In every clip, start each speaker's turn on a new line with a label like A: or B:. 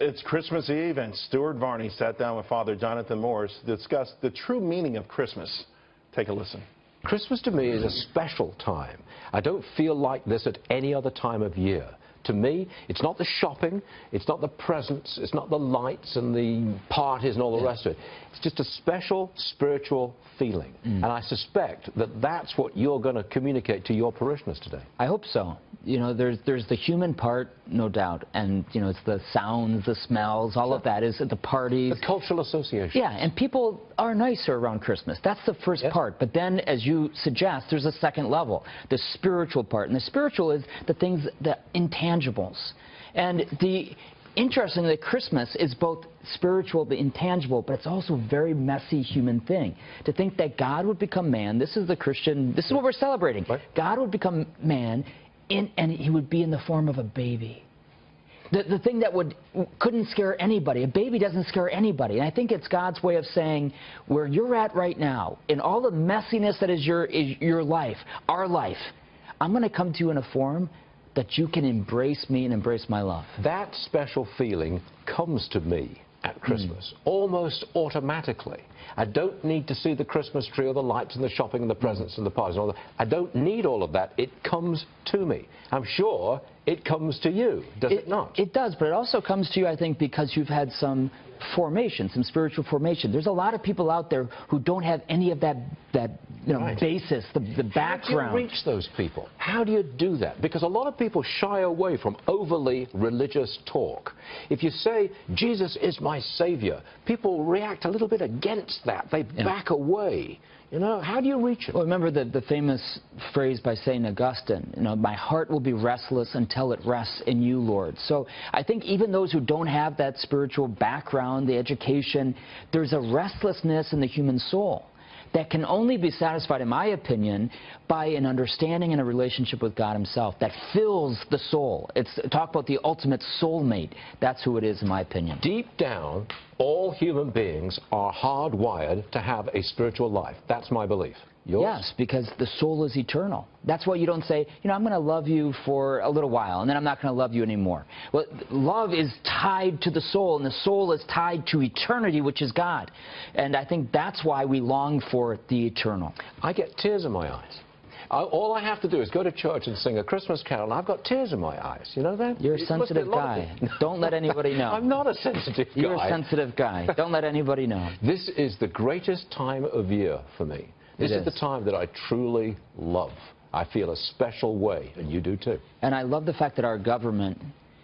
A: It's Christmas Eve, and Stuart Varney sat down with Father Jonathan Morris to discuss the true meaning of Christmas. Take a listen.
B: Christmas to me is a special time. I don't feel like this at any other time of year. To me, it's not the shopping, it's not the presents, it's not the lights and the parties and all the rest of it. It's just a special spiritual feeling. And I suspect that that's what you're going to communicate to your parishioners today.
C: I hope so. You know, there's the human part, no doubt, and, you know, it's the sounds, the smells, all of that is at the parties.
B: The cultural association.
C: Yeah, and people are nicer around Christmas. That's the first part. But then, as you suggest, there's a second level, the spiritual part. And the spiritual is the things, the intangibles. And interestingly, Christmas is both spiritual, the intangible, but it's also a very messy human thing. To think that God would become man, this is the Christian, this is what we're celebrating. Right. God would become man, and he would be in the form of a baby. The thing that couldn't scare anybody. A baby doesn't scare anybody. And I think it's God's way of saying, where you're at right now, in all the messiness that is your life, our life, I'm going to come to you in a form that you can embrace me and embrace my love.
B: That special feeling comes to me at Christmas, almost automatically. I don't need to see the Christmas tree or the lights and the shopping and the presents and the parties and all that. I don't need all of that. It comes to me. I'm sure it comes to you, does it not? It
C: does, but it also comes to you, I think, because you've had some formation, some spiritual formation. There's a lot of people out there who don't have any of that you know, basis, the background.
B: How do you reach those people? How do you do that? Because a lot of people shy away from overly religious talk. If you say, Jesus is my Savior, people react a little bit against that. They back away. You know, how do you reach them?
C: Well, remember the famous phrase by St. Augustine, you know, my heart will be restless until it rests in you, Lord. So I think even those who don't have that spiritual background, the education, there's a restlessness in the human soul that can only be satisfied, in my opinion, by an understanding and a relationship with God himself that fills the soul. Talk about the ultimate soulmate. That's who it is, in my opinion.
B: Deep down, all human beings are hardwired to have a spiritual life. That's my belief. Yours?
C: Yes, because the soul is eternal. That's why you don't say, you know, I'm going to love you for a little while, and then I'm not going to love you anymore. Well, love is tied to the soul, and the soul is tied to eternity, which is God. And I think that's why we long for the eternal.
B: I get tears in my eyes. All I have to do is go to church and sing a Christmas carol, and I've got tears in my eyes. You know that?
C: You're a sensitive guy. Don't let anybody know.
B: I'm not a sensitive guy.
C: You're a sensitive guy. Don't let anybody know.
B: This is the greatest time of year for me. This is the time that I truly love. I feel a special way, and you do too.
C: And I love the fact that our government,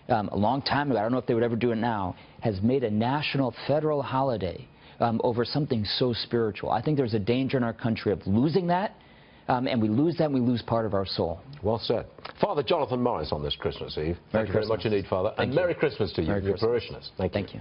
C: a long time ago, I don't know if they would ever do it now, has made a national federal holiday over something so spiritual. I think there's a danger in our country of losing that, and we lose that, and we lose part of our soul.
B: Well said. Father Jonathan Morris on this Christmas Eve. Thank you very much indeed, Father. And Merry Christmas to you and your parishioners. Thank you.